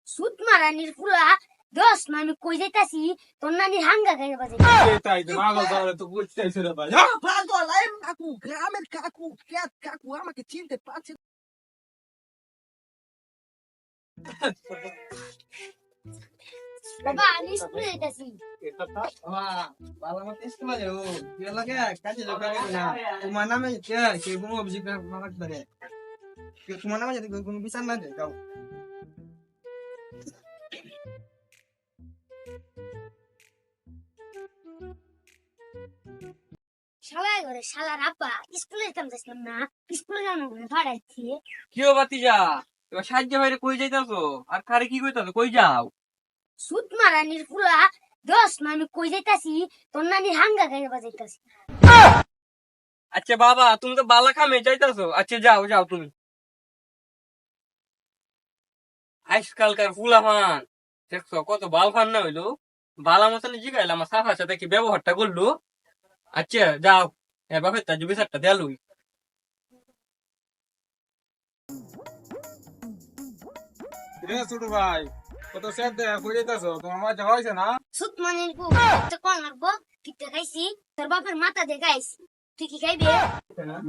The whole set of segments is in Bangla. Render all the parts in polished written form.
সুত মারানির ফুলা 10 আমি কই যাইতাছি তোর নানির হাঙ্গা খাইয়া বাজে তাই তো পাগল তাহলে তো বুঝতেছি রে ভাই পাগল কাকু গ্রামের কাকু ক্যাট কাকু আমাকে চিনতে পারছে বাবা আমি স্কুলে যাইতাছি বাবা মত স্কুলে যাও কি লাগে কাজে যাও না তোমার নামে কি কোনো অভিযোগ না করে তোমার নামে যদি কোনো বিচার না দেয় যাও শালা ঘরে শালার আব্বা স্কুলে যেতাম যাইতাম না স্কুলে যাওয়ার বলে ভাড়াইছি কি ও বাতিজা এবার সাহায্য হয়ে কই যাইতাছো আর কারে কি কইতাছো কই যাও সুত মারানির ফুলা 10 আমি কই যাইতাছি তোর নানির হাঙ্গা খাইয়া বাজাইতাছি আচ্ছা বাবা তুমি তো বালা খামে যাইতাছো আচ্ছা যাও যাও তুমি আজকালকার ফুলাফান দেখছো কত বাল ফান না হইলো বালা মতন জিগাইলাম আমার সাফার সাথে কি ব্যবহারটা করলো আচ্ছা যাও এ বাপের তার বিচারটা দেয়ালুই রে ছোট ভাই কত স্যার দে কই যাইতাছো তোমার মা যাওয়া হইছে না সুত মানির গু তো কোন লাগবো কিতে খাইছি তোর বাপের মাথা দিয়ে খাইছি তুই কি খাইবি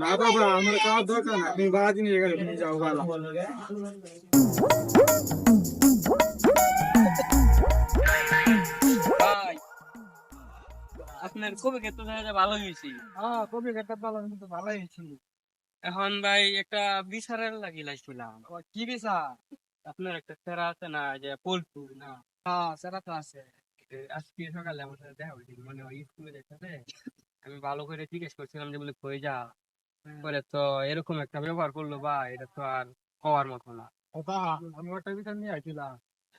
না বাবা আমার খাওয়ার দরকার না তুমি বাড়ি নিয়ে গেলে তুমি যাও ভালো ভাই আপনার কবে ক্ষেত্রে দেখা যায় ভালো হয়েছি হ্যাঁ কবি একটা ভালো কিন্তু ভালোই ছিল এখন ভাই একটা বিচারের লাগি লাইছিলাম কি বিচার আপনার একটা ফেরা আছে না যে পল্টু না হ্যাঁ সেটা তো আছে আজকে সকালে আমার সাথে দেখা হয়েছিল মানে ওই স্কুলে যেতে আমি ভালো করে জিজ্ঞেস করছিলাম যে বলে কই যা পরে তো এরকম একটা ব্যবহার করলো বা এটা তো আর হওয়ার মতো না ওটা আমি একটা বিচার নিয়ে আইছিলাম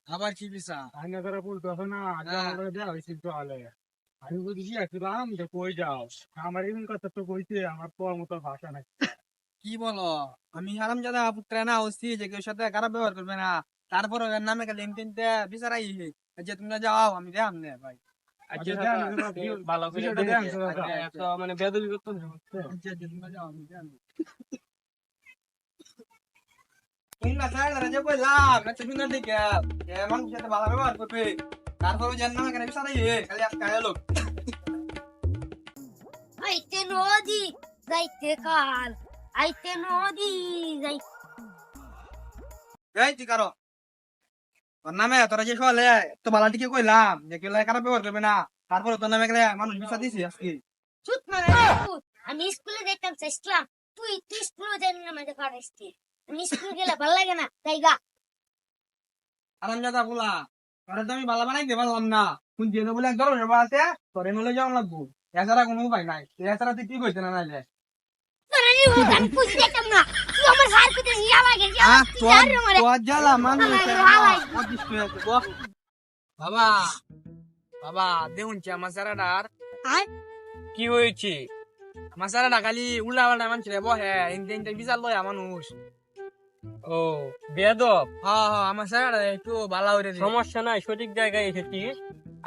আবার কি বিচার আইনা তারা বলতো আছে না আগে আমাকে দেওয়া হয়েছিল তো আলে আমি বলছি কি আসছিলাম যে কই যাও আমার এমন কথা তো কইছে আমার তো মতো ভাষা নাই কি বলো আমি হারামজাদা পুত্র না হচ্ছি যে কেউ সাথে খারাপ ব্যবহার করবে না তারপর ওর নামে গেলে এমতিনতে বিচারাই যে তোমরা যাও আমি দেখাম না ভাই আচ্ছা আচ্ছা, দেন, দাদা, দেন, ভালো করে বিষয়টা দেখে, দেন, দাদা। আচ্ছা, এত মানে বেদবি করতো না। তোমরা যাও আমি দেখাম তোমরা সাইডে যে কইলাম না তুমি না দেখে মানুষের সাথে ভালো ব্যবহার করবে তারপর ওর নামে গেলে বিচারাই খালি আজকে আলো আইতে নদী যাইতে কাল আইতে নদী যাই এই তুই কারো তোর নামে তোরা যে সলে তো ভালো টিকে কইলাম যে কেউ খারাপ ব্যবহার করবে না তারপর তোর নামে গেলে মানুষ বিচার দিছি আজকে সুত মারানির ভূত আমি স্কুলে যাইতাম চাইছিলাম তুই স্কুলে যাই না আমাদের ভাড়াইছি আমি স্কুলে গেলে ভালো লাগে না তাই গা আরামজাদা বলা তোরা তো আমি ভালো বানাইতে পারলাম না কোন দিয়ে বলে এক ধরনের বাড়াতে তোরে নলে যাওয়া লাগবো এছাড়া কোনো উপায় নাই এছাড়া তুই কি কইতে না নাইলে মারানির ভূত আমি খুঁজে যাইতাম না তুই আমার সার করতে যাওয়া গেছে তুই আর আমারে জ্বালা মানুষ বাবা বাবা দেখুন আমার সারাটার আয় কি হয়েছে আমার সারাটা খালি উল্লা পাল্টা মানুষ রে বহে ইনতে বিচার লয় মানুষ ও বেদব হ্যাঁ হ্যাঁ আমার সারাটা একটু ভালো হয়ে সমস্যা নাই সঠিক জায়গায় এসেছিস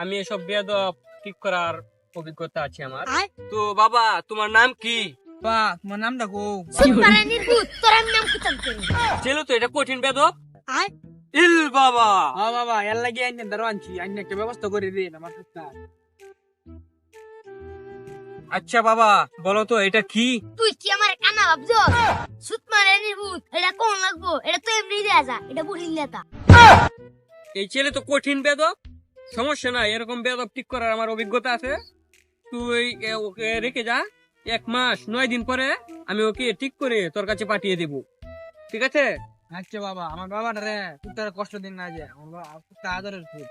আমি এসব বেদব ঠিক করার অভিজ্ঞতা আছে আমার আয় তো বাবা তোমার নাম কি বা তোমার নামটা কো সুত মারানির ভূত তোর আমি নাম কুতাম করি ছিল তো এটা কঠিন বেদব আয় ইল বাবা হ্যাঁ বাবা এর লাগে আইনে ধরো আনছি আইনে একটা ব্যবস্থা করে দিন আমার আচ্ছা বাবা বলো তো এটা কি তুই কি আমার কানা ভাবছো সুত মারানির ভূত এটা কোন লাগবো এটা তো এমনি দেয়া যা এটা বুড়ি লেতা এই ছেলে তো কঠিন বেদব সমস্যা নাই এরকম বেদব ঠিক করার আমার অভিজ্ঞতা আছে তুই ওকে রেখে যা 1 মাস 9 দিন পরে আমি ওকে ঠিক করে তোর কাছে পাঠিয়ে দেব ঠিক আছে আচ্ছা বাবা আমার বাবাটা রে খুব তার কষ্ট দিন না যে আমার বাবা খুব আদরের খুব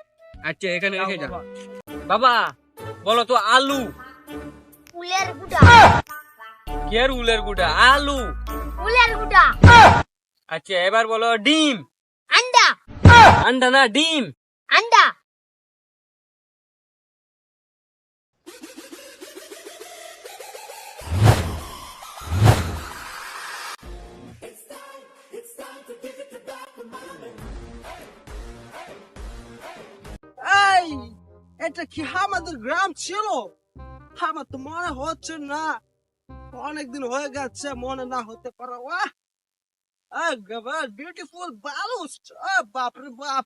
আচ্ছা এখানে রেখে যা বাবা বলো তো আলু উলের গুডা কের উলের গুটা আলু উলের গুডা আচ্ছা এবার বলো ডিম আন্ডা আন্ডা না ডিম আন্ডা এই এটা কি আমাদের গ্রাম ছিল আমার তো মনে হচ্ছে না অনেকদিন হয়ে গেছে মনে না হতে পারে বিউটিফুল বালুস বাপরে বাপ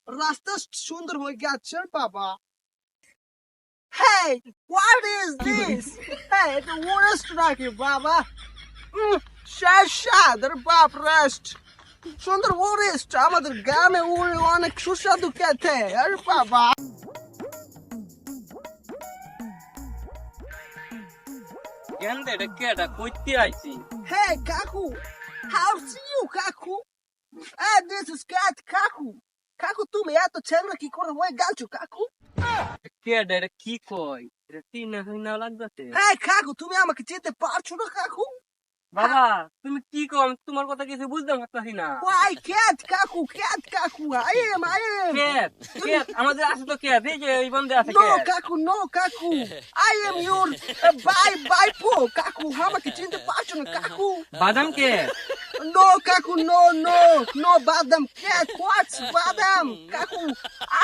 রাস্তা সুন্দর হয়ে গেছে বাবা। Hey, what is this? Hey, the worst নাকি বাবা? শাসাদের বাপ রেস্ট সুন্দর ওরেস্ট আমাদের গ্রামে ওরে অনেক সুস্বাদু খেতে। আরে বাবা গেন্দে এটা কেডা কইতে আইছি? Hey, Kaku. How see you, Kaku? Hey, this is Cat Kaku. Kaku, তুমি এত ছেলে কি করে হয়ে গেছো, Kaku? কেডা এটা কি কই? এটা চিনা হইনা লাগতাছে। Hey, Kaku, তুমি আমাকে চিনতে পারছো না, Kaku? বাবা তুমি কি কম, তোমার কথা কিছু বুঝতে পারতাছি না। Why, Cat Kaku, Cat Kaku? I am. কেত কেত আমাদের আছে তো কেত, এই যে এই বন্ধে আছে No, কেত। Kaku, no, Kaku. I am your bye, Kaku. আমাকে চিনতে পারছো না, Kaku? বাদাম কেত? No, Kaku, no, Badam, Cat, what's Badam? Kaku,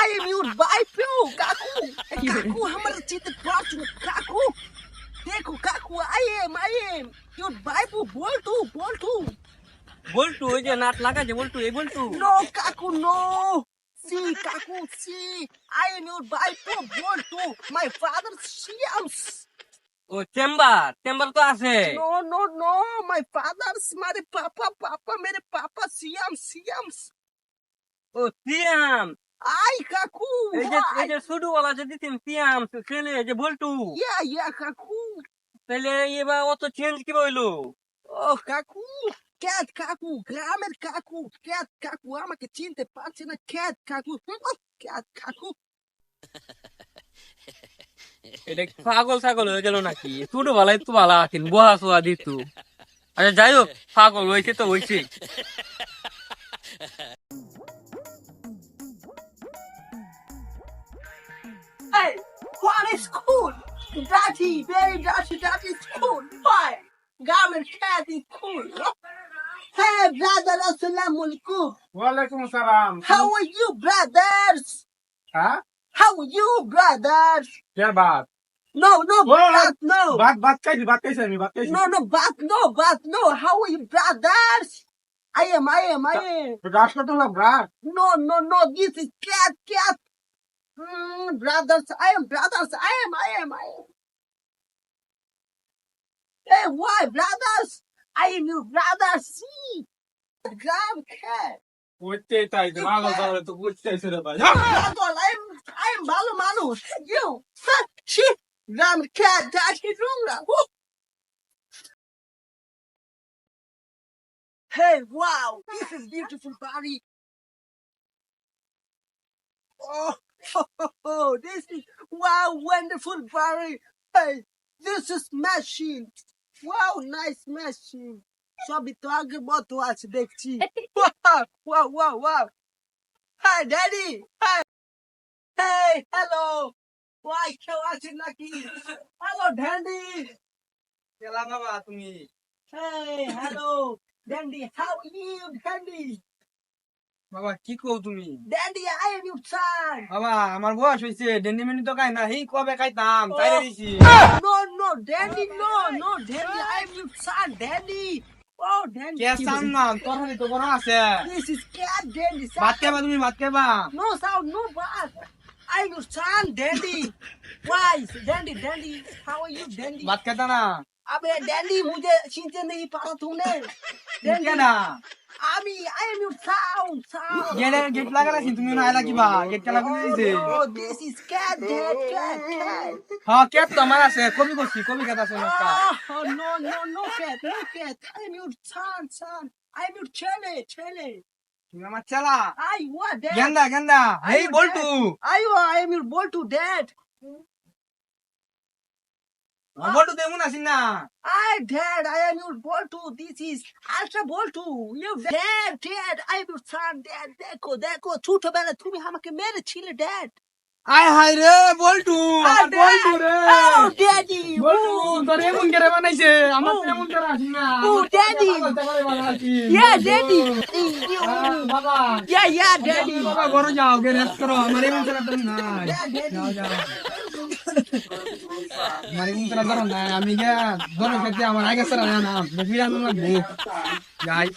I am your bye, Kaku. Kaku, আমাকে চিনতে পারছো না, Kaku? দেখো, Kaku, I am. Your bye, বল্টু. বল্টু ওই যে নাট লাগাছে বল্টু, এই বল্টু। No, Kaku, no. See, Kaku, see. I am your bye, Boltu. My father, Siams. ও চেম্বার তো আছে। No. My father's my papa, mere papa, Siams. O Siam, Ay, Kaku. এই যে ছোটওয়ালা যে দিতেন সিয়াম ছেলে যে বল্টু, Yeah, Kaku. তাহলে এবার অত চেঞ্জ কি হইলো? Oh, Kaku. Cat, Kaku. Grammar, Kaku. Cat, Kaku. আমাকে চিনতে পারছে না, Cat, Kaku. Cat, Kaku. এটা কি পাগল হয়ে গেল নাকি? ছোটবেলায় তো ভালো আছেন, বহা সোয়া দিত। আচ্ছা যাই হোক, পাগল হয়েছে তো হয়েছে। Hey, what is cool? Dirty, very dirty, that is cool. Why? Garment cat is cool. Hey, brother, assalamu alaikum. ওয়ালাইকুম আসসালাম। How are you, brothers? হ্যাঁ How are you, brothers? K Baat No, What? but no. Baat খাইছি আমি বাত খাইছি। But no. How are you, brothers? I am. গাছ কত লাভ গাছ? No. This is cat. Brothers, I am. Hey, why, brothers? I am your brother. See, grab cat. বুঝতে তাই ভালো তাহলে তো বুঝতেছি রে ভাই। Brother, I am ভালো মানুষ. You, shit, grab cat. That is wrong. Hey, wow, this is beautiful body. Oh, this is wow, wonderful body. Hey, this is machine. Wow, nice machine. সবই তো আগে মতো আছে দেখছি। Wow. Hi, daddy. Hey, hello. Why, কেউ আছেন নাকি? Hello, daddy. কেলা বাবা তুমি? Hey, hello. Dandy, how are you, Dandy? বাবা কি কও তুমি? Dandy, I am your son. বাবা আমার বয়স হয়েছে, ডেন্ডি মেন্ডি তো খাই না, এই কবে খাইতাম তাই দিছি। No, Dandy, no, Dandy, I am your son, Dandy. Oh, Dandy. কে সান না তরকারি তো বড় আছে। This is cat, Dandy. ভাত খাবা তুমি, ভাত খাবা? No sound, no bath. I am your son, Dandy. Why, Dandy, how are you, Dandy? ভাত খাতা না? अबे डैडी मुझे छीनते नहीं पारा तूने কে না? I am your sound. Gate লাগালা ছি তুমি না আইলা কিবা? গেট কেলা করে দিছে। Oh, this is cat, Dad, cat. হ্যাঁ কেপ তো আমার আছে, কবি কথা আছে একটা। Oh, no, cat. I am your son. I am your chele. তুমি আমার চেলা? I what, Dad? গেন্দা এই বল্টু। I am your ball to Dad. বল্টু তেমন আছিস না? Dad, I am your ball to. This is Ultra ball to. You Dad, I am your son, Dad. দেখো ছোটবেলা তুমি আমাকে মেরেছিলে, Dad. আয় হায় রে বল্টু, আমার বল্টু রে। Oh, Daddy. বল্টু তোর এমন করে বানাইছে, আমার তো এমন করে আসিস না। Oh, Daddy. Yeah, Daddy. বাবা Yeah, Daddy. বাবা ঘরে যাও, গে রেস্ট করো, আমার এমন করে তো নাই। যাও আমার এমন করে ধরো না, আমি গিয়া ধরো খেতে আমার আগে সারা না, বিরান লাগবে যাই।